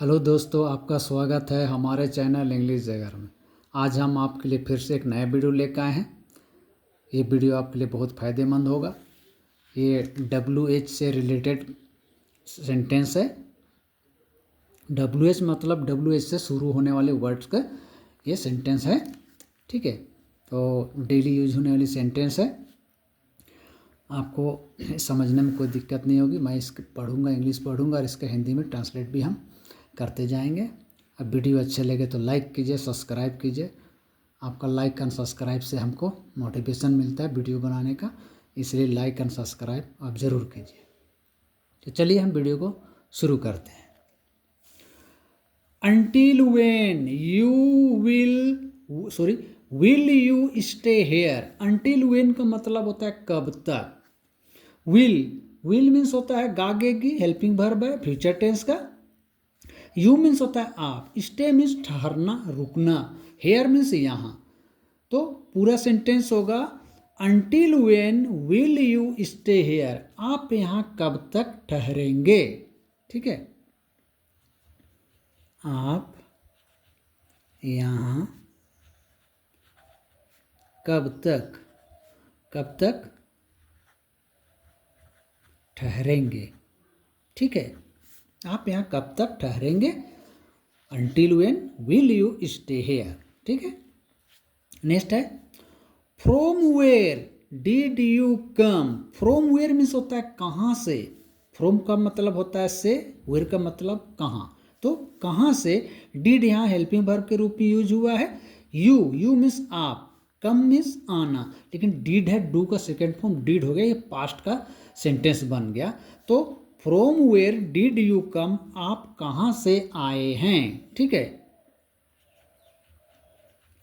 Hello दोस्तों, आपका स्वागत है हमारे चैनल इंग्लिश जगह में। आज हम आपके लिए फिर से एक नया वीडियो लेकर आए हैं। ये वीडियो आपके लिए बहुत फ़ायदेमंद होगा। ये WH से रिलेटेड सेंटेंस है। WH मतलब WH से शुरू होने वाले वर्ड्स का ये सेंटेंस है। ठीक है, तो डेली यूज होने वाली सेंटेंस है। आपको समझने में कोई दिक्कत नहीं होगी। मैं इसको पढ़ूँगा, इंग्लिश पढ़ूँगा और इसका हिंदी में ट्रांसलेट भी हम करते जाएंगे। अब वीडियो अच्छे लगे तो लाइक कीजिए, सब्सक्राइब कीजिए। आपका लाइक एंड सब्सक्राइब से हमको मोटिवेशन मिलता है वीडियो बनाने का, इसलिए लाइक एंड सब्सक्राइब आप ज़रूर कीजिए। तो चलिए हम वीडियो को शुरू करते हैं। Until when you will you stay here? Until when का मतलब होता है कब तक। will मीन्स होता है गागेगी, हेल्पिंग वर्ब है, फ्यूचर टेंस का। यू मीन्स होता है आप, स्टे मीन्स ठहरना, रुकना, हेयर मीन्स यहाँ। तो पूरा सेंटेंस होगा until when will you stay hair, आप यहाँ कब तक ठहरेंगे। ठीक है, आप यहाँ कब तक ठहरेंगे। ठीक है, आप यहाँ कब तक ठहरेंगे। Until when will you stay here. ठीक है, नेक्स्ट है from where did you come. From where means होता है कहाँ से। फ्रॉम का मतलब होता है से, वेयर का मतलब कहाँ। तो कहाँ से, डिड यहाँ हेल्पिंग वर्ब के रूप में यूज हुआ है। यू मीन्स आप, कम मीन्स आना, लेकिन डिड है, डू का सेकेंड फॉर्म डिड हो गया, ये पास्ट का सेंटेंस बन गया। तो from where did you come, आप कहाँ से आए हैं। ठीक है,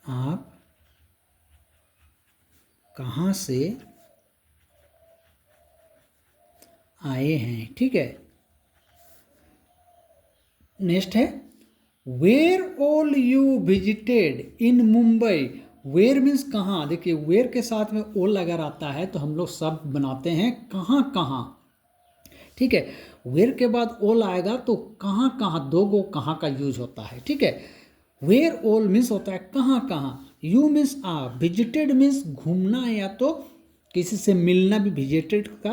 आप कहाँ से आए हैं। ठीक है, नेक्स्ट है where all you visited in Mumbai. Where means कहाँ। देखिए, वेयर के साथ में ऑल अगर आता है तो हम लोग सब बनाते हैं कहाँ कहाँ। ठीक है, वेयर के बाद ऑल आएगा तो कहाँ कहाँ, दो गो कहाँ का यूज होता है। ठीक है, वेयर ऑल मीन्स होता है कहाँ कहाँ। यू मीन्स आप, विजिटेड मीन्स घूमना या तो किसी से मिलना भी विजिटेड का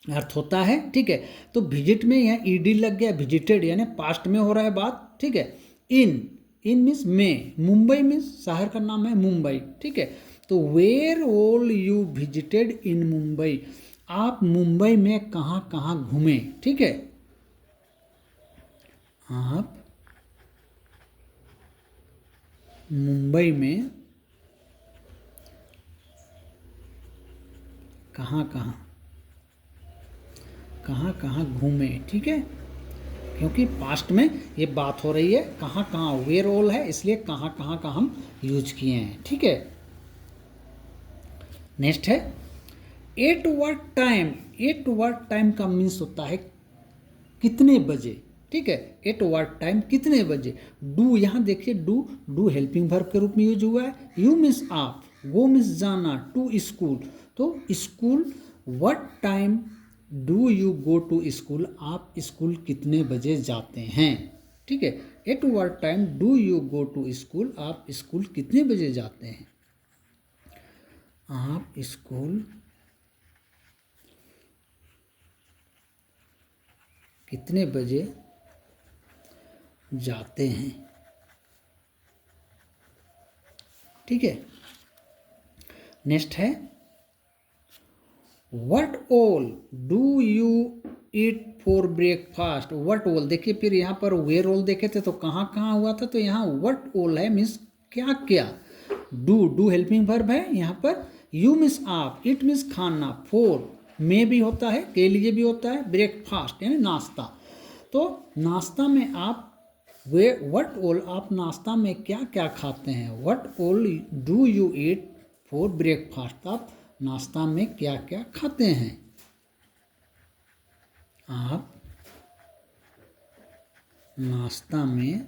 अर्थ होता है। ठीक है, तो विजिट में यहाँ ईडी लग गया, विजिटेड यानी पास्ट में हो रहा है बात। ठीक है, इन मीन्स में, मुंबई मीन्स शहर का नाम है मुंबई। ठीक है, तो where all you visited in Mumbai, आप मुंबई में कहाँ कहाँ घूमे। ठीक है, आप मुंबई में कहाँ कहाँ घूमे। ठीक है, क्योंकि पास्ट में ये बात हो रही है, कहाँ कहाँ, वेयर ऑल है इसलिए कहाँ कहाँ का हम यूज किए हैं। ठीक है, नेक्स्ट है at what time. Eight what time का मीन्स होता है कितने बजे। ठीक है, एट व्हाट टाइम कितने बजे। डू यहाँ देखिए, डू हेल्पिंग वर्ब के रूप में यूज हुआ है। यू मीन्स आप, गो मीन्स जाना, टू स्कूल, तो school, what time do you go to school, आप स्कूल कितने बजे जाते हैं। ठीक है, at what time do you go to school, आप स्कूल कितने बजे जाते हैं। आप स्कूल कितने बजे जाते हैं। ठीक है, नेक्स्ट है what all do you eat for breakfast. What all, देखिए फिर यहाँ पर वेयर ऑल देखे थे तो कहाँ कहाँ हुआ था, तो यहाँ व्हाट ऑल है मीन्स क्या क्या। डू हेल्पिंग वर्ब है यहाँ पर। यू मीन्स आप, इट मीन्स खाना, फोर में भी होता है, के लिए भी होता है, ब्रेकफास्ट यानी नाश्ता। तो नाश्ता में आप, वे व्हाट ऑल, आप नाश्ता में क्या क्या खाते हैं। What all do you eat for breakfast, आप नाश्ता में क्या क्या खाते हैं। आप नाश्ता में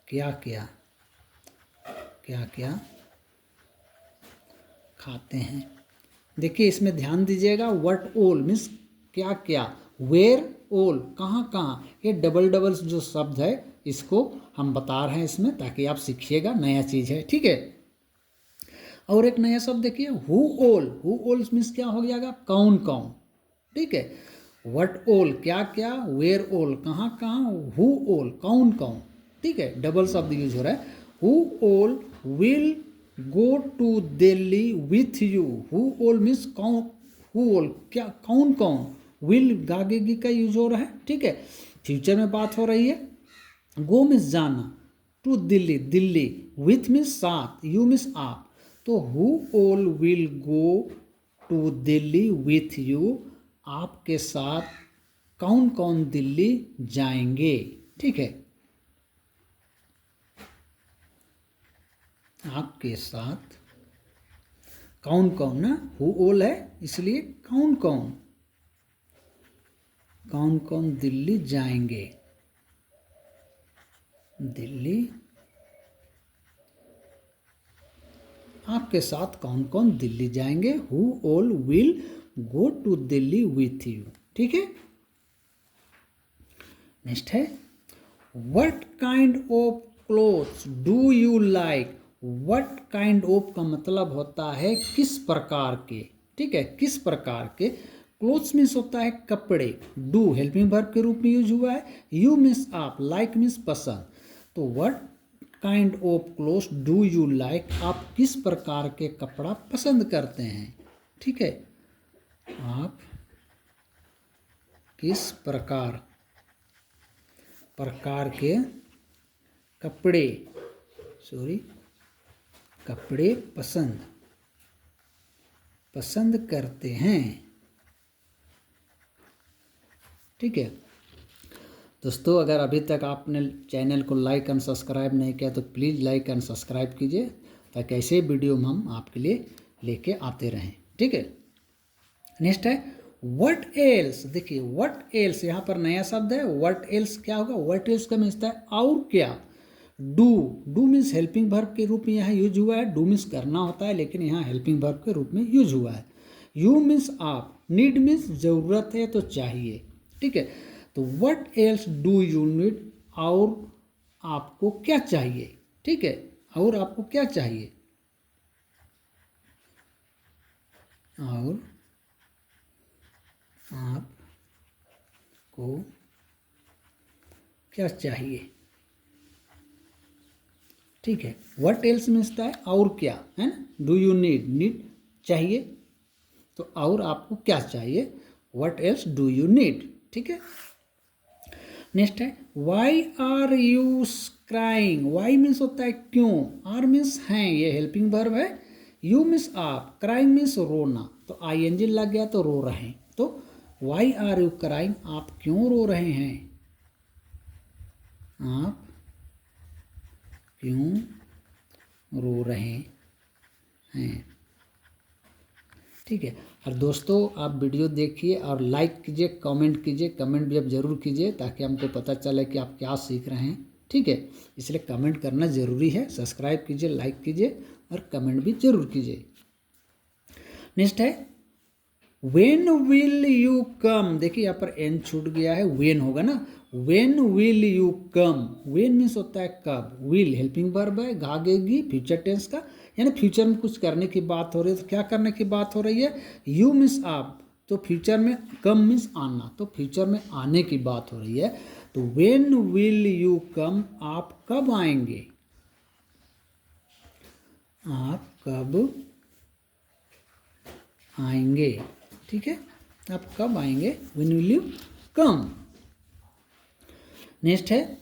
क्या क्या खाते हैं। देखिए इसमें ध्यान दीजिएगा, व्हाट ऑल मीन्स क्या क्या, वेयर ऑल कहाँ कहाँ, ये डबल डबल जो शब्द है इसको हम बता रहे हैं इसमें, ताकि आप सीखिएगा, नया चीज़ है, ठीक है। और एक नया शब्द देखिए, हु ऑल मीन्स क्या हो जाएगा, कौन कौन, ठीक है। व्हाट ऑल क्या क्या, वेयर ऑल कहाँ कहाँ, हु ऑल कौन कौन, ठीक है, डबल शब्द यूज हो रहा है। Who all will go to Delhi with you, who all means कौन, हु ऑल क्या कौन कौन, विल गागेगी का यूज हो रहा है, ठीक है, फ्यूचर में बात हो रही है। गो मीन्स जाना, to Delhi Delhi, with means साथ, यू मीन्स आप, तो who all will go to Delhi with you, आपके साथ कौन कौन दिल्ली जाएंगे, ठीक है, आपके साथ कौन कौन ना, हु ऑल है इसलिए कौन कौन, कौन कौन दिल्ली जाएंगे, दिल्ली आपके साथ कौन कौन दिल्ली जाएंगे, who all will go to Delhi with you, ठीक है। नेक्स्ट है, what kind of clothes do you like, what kind of का मतलब होता है किस प्रकार के, ठीक है, किस प्रकार के। क्लोथ्स मीन्स होता है कपड़े, डू हेल्पिंग वर्ब के रूप में यूज हुआ है, यू मीन्स आप, लाइक मीन्स पसंद, तो what kind of clothes do you like, आप किस प्रकार के कपड़ा पसंद करते हैं, ठीक है, आप किस प्रकार प्रकार के कपड़े, कपड़े पसंद करते हैं, ठीक है। दोस्तों अगर अभी तक आपने चैनल को लाइक एंड सब्सक्राइब नहीं किया तो प्लीज़ लाइक एंड सब्सक्राइब कीजिए, ताकि ऐसे वीडियो हम आपके लिए लेके आते रहें, ठीक है। नेक्स्ट है व्हाट एल्स, देखिए व्हाट एल्स यहाँ पर नया शब्द है, व्हाट एल्स क्या होगा, व्हाट एल्स का मीन्स है और क्या। डू मीन्स हेल्पिंग वर्ब के रूप में यहाँ यूज हुआ है, डू मीन्स करना होता है लेकिन यहाँ हेल्पिंग वर्ब के रूप में यूज हुआ है। यू मीन्स आप, नीड मीन्स ज़रूरत है तो चाहिए, ठीक है, तो what else do you need, और आपको क्या चाहिए, ठीक है, और आपको क्या चाहिए, और आपको क्या चाहिए, ठीक है। व्हाट एल्स मिलता है और क्या, है ना, डू यू नीड, नीड चाहिए, तो और आपको क्या चाहिए, what else do you need, ठीक है। नेक्स्ट है why are you crying, why means होता है क्यों, आर मीन्स हैं, ये हेल्पिंग वर्ब है, यू मीन्स आप, क्राइंग मीन्स रोना, तो आई एन जी लग गया तो रो रहे हैं, तो वाई आर यू क्राइंग, आप क्यों रो रहे हैं, आप क्यों रो रहे हैं, ठीक है। और दोस्तों आप वीडियो देखिए और लाइक कीजिए, कमेंट कीजिए, कमेंट भी आप ज़रूर कीजिए ताकि हमको पता चले कि आप क्या सीख रहे हैं, ठीक है, इसलिए कमेंट करना ज़रूरी है, सब्सक्राइब कीजिए, लाइक कीजिए और कमेंट भी ज़रूर कीजिए। नेक्स्ट है वेन विल यू कम, देखिए यहाँ पर एन छूट गया है, वेन होगा ना, when will you come, when means होता है कब, विल हेल्पिंग वर्ब है, भागेगी फ्यूचर टेंस का, यानी फ्यूचर में कुछ करने की बात हो रही है, तो क्या करने की बात हो रही है, यू मीन्स आप, तो फ्यूचर में, कम मीन्स आना, तो फ्यूचर में आने की बात हो रही है, तो वेन विल यू कम, आप कब आएंगे, आप कब आएंगे, ठीक है, आप कब आएंगे, when will you come. Next है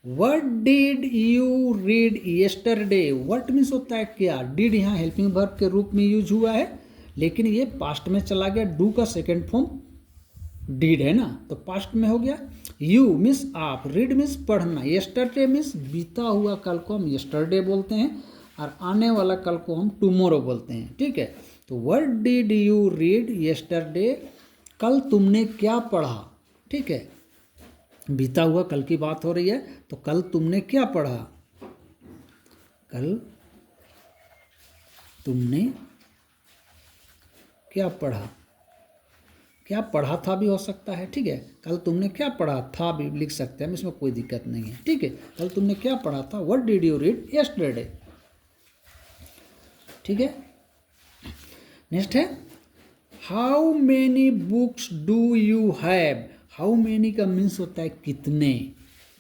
what did you read yesterday, what means होता है क्या, डिड यहाँ हेल्पिंग वर्ब के रूप में यूज हुआ है लेकिन ये पास्ट में चला गया, डू का सेकेंड फॉर्म डिड है ना, तो पास्ट में हो गया, यू मीन्स आप, रीड मीन्स पढ़ना, येस्टरडे मीन्स बीता हुआ कल को हम येस्टरडे बोलते हैं और आने वाला कल को हम टुमारो बोलते हैं, ठीक है, तो what did you read yesterday, कल तुमने क्या पढ़ा, ठीक है, बीता हुआ कल की बात हो रही है, तो कल तुमने क्या पढ़ा, कल तुमने क्या पढ़ा, क्या पढ़ा था भी हो सकता है, ठीक है। कल तुमने क्या पढ़ा था भी लिख सकते हैं, इसमें कोई दिक्कत नहीं है, ठीक है। कल तुमने क्या पढ़ा था, what did you read yesterday, ठीक है। नेक्स्ट है how many books do you have. How many का मीन्स होता है कितने,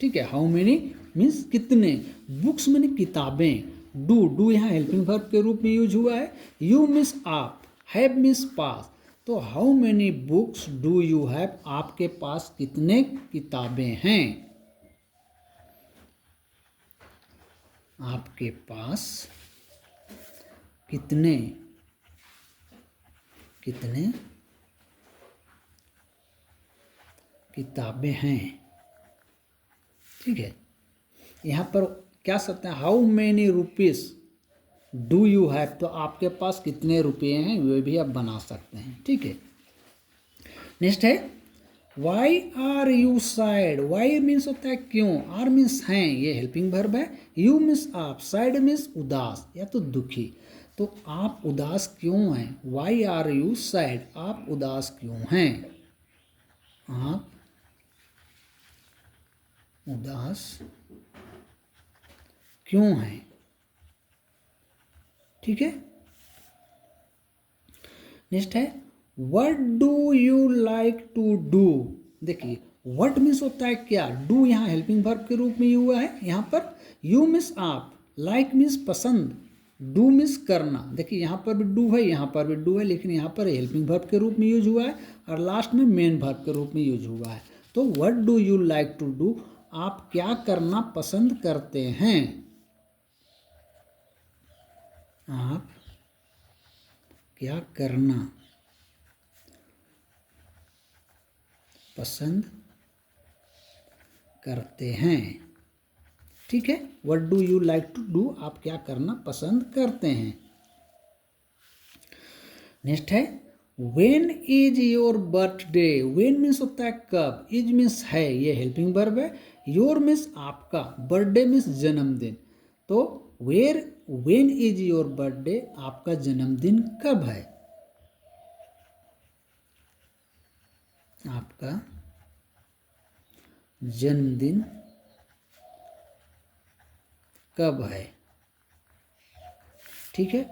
ठीक है। हाउ मेनी मीन्स कितने, बुक्स मीन किताबें, डू यहाँ हेल्पिंग वर्ब के रूप में यूज हुआ है, यू मीन्स आप, हैव मीन्स पास। तो how many books do you have, आपके पास कितने किताबें हैं, आपके पास कितने कितने किताबें हैं, ठीक है। यहाँ पर क्या सकते हैं, how many rupees do you have, तो आपके पास कितने रुपये हैं वे भी आप बना सकते हैं, ठीक है। नेक्स्ट है why are you sad. Why means होता है क्यों, आर मीन्स हैं, ये हेल्पिंग वर्ब है, यू मीन्स आप, सैड मीन्स उदास या तो दुखी। तो आप उदास क्यों हैं, वाई आर यू सैड, आप उदास क्यों हैं, आप उदास क्यों हैं, ठीक है। नेक्स्ट है what do you like to do. देखिए व्हाट मीन्स होता है क्या, डू यहाँ हेल्पिंग वर्ब के रूप में हुआ है यहाँ पर, यू मीन्स आप, लाइक मीन्स पसंद, डू मीन्स करना। देखिए यहाँ पर भी डू है, यहाँ पर भी डू है, लेकिन यहाँ पर हेल्पिंग वर्ब के रूप में यूज हुआ है और लास्ट में मेन वर्ब के रूप में यूज हुआ है। तो what do you like to do, आप क्या करना पसंद करते हैं, आप क्या करना पसंद करते हैं, ठीक है। What do you like to do, आप क्या करना पसंद करते हैं। नेक्स्ट है when is your birthday. When means होता है कब, इज मीन्स है, ये हेल्पिंग वर्ब है, योर मीन्स आपका, बर्थडे मीन्स जन्मदिन। तो व्हेन इज योर बर्थडे, आपका जन्मदिन कब है, आपका जन्मदिन कब है, ठीक है।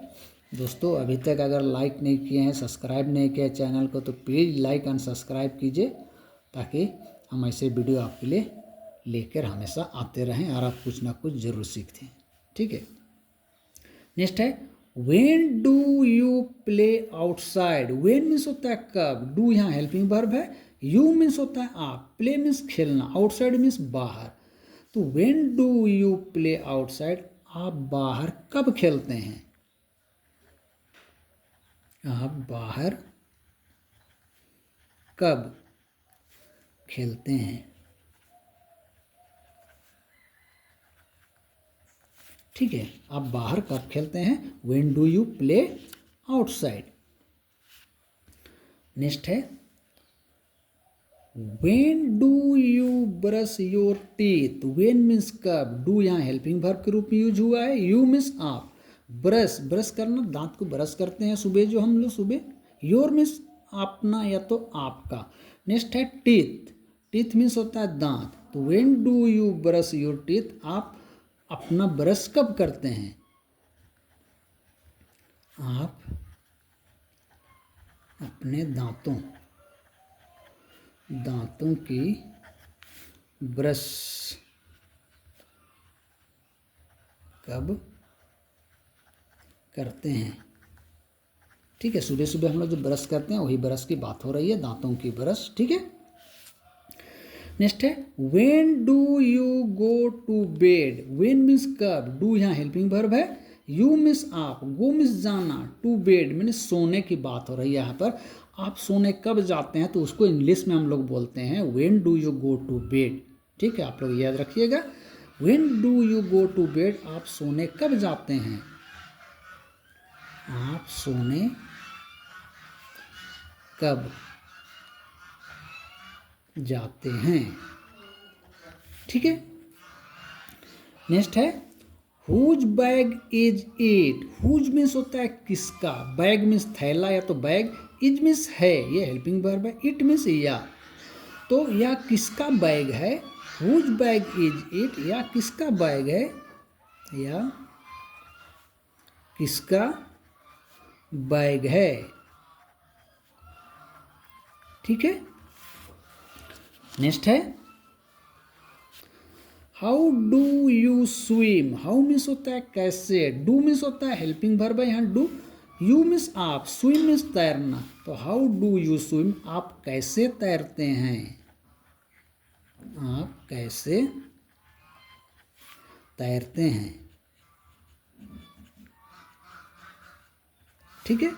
दोस्तों अभी तक अगर लाइक नहीं किए हैं, सब्सक्राइब नहीं किया चैनल को, तो प्लीज़ लाइक एंड सब्सक्राइब कीजिए, ताकि हम ऐसे वीडियो आपके लिए लेकर हमेशा आते रहें और आप कुछ ना कुछ ज़रूर सीखते हैं, ठीक है। नेक्स्ट है when do you play outside. When means होता है कब, डू यहाँ हेल्पिंग वर्ब है, यू मीन्स होता है आप, प्ले मीन्स खेलना, आउटसाइड मीन्स बाहर। तो when do you play outside, आप बाहर कब खेलते हैं, आप बाहर कब खेलते हैं, ठीक है। आप बाहर कब खेलते हैं, when do you play outside. Next है when do you brush your teeth. When means कब, डू यहाँ हेल्पिंग वर्ब के रूप में यूज हुआ है, यू मीन्स आप, ब्रश करना, दांत को ब्रश करते हैं सुबह जो हम लोग सुबह, योर मीन्स अपना या तो आपका। नेक्स्ट है टीथ मीन्स होता है दांत। तो when do you brush your teeth, आप अपना ब्रश कब करते हैं, आप अपने दांतों की ब्रश कब करते हैं, ठीक है। सुबह सुबह हम लोग जो ब्रश करते हैं वही ब्रश की बात हो रही है, दांतों की ब्रश, ठीक है। नेक्स्ट है when do you go to bed. When means कब, डू यहाँ हेल्पिंग वर्ब है, यू मीन्स आप, गो मीन्स जाना, टू बेड मीन्स सोने की बात हो रही है यहाँ पर। आप सोने कब जाते हैं, तो उसको इंग्लिश में हम लोग बोलते हैं when do you go to bed, ठीक है। आप लोग याद रखिएगा, when do you go to bed, आप सोने कब जाते हैं, आप सोने कब जाते हैं, ठीक है। नेक्स्ट है whose bag is it. Whose means होता है किसका, बैग मीन्स थैला या तो बैग, इज मीन्स है, ये हेल्पिंग वर्ब है। इट मीन्स या, तो यह किसका बैग है, हुज बैग इज इट, या किसका बैग है, या किसका बैग है। ठीक है। नेक्स्ट है how do you swim. How means होता है कैसे, डू मीन्स होता है हेल्पिंग वर्ब है यहाँ डू, यू मीन्स आप, स्विम मीन्स तैरना। तो हाउ डू यू स्विम, आप कैसे तैरते हैं, आप कैसे तैरते हैं। ठीक है।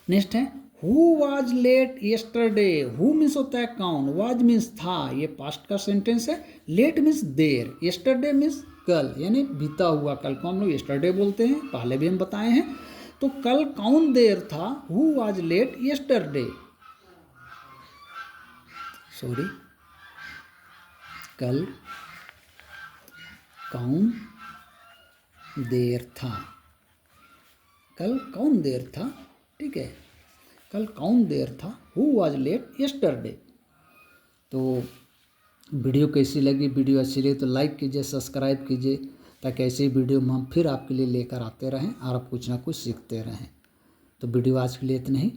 नेक्स्ट है who was late yesterday. Who means होता है कौन, वाज मीन्स था, ये पास्ट का सेंटेंस है। लेट मीन्स देर, येस्टरडे मीन्स कल, यानी बीता हुआ कल को हम लोग येस्टरडे बोलते हैं, पहले भी हम बताए हैं। तो कल कौन देर था, who was late yesterday, sorry, कल कौन देर था, कल कौन देर था। ठीक है, कल कौन देर था, हु वाज लेट येस्टरडे। तो वीडियो कैसी लगी, वीडियो अच्छी लगी तो लाइक कीजिए, सब्सक्राइब कीजिए, ताकि ऐसी वीडियो हम फिर आपके लिए लेकर आते रहें और आप कुछ ना कुछ सीखते रहें। तो वीडियो आज के लिए इतना ही।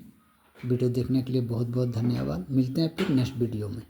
वीडियो देखने के लिए बहुत बहुत धन्यवाद। मिलते हैं फिर नेक्स्ट वीडियो में।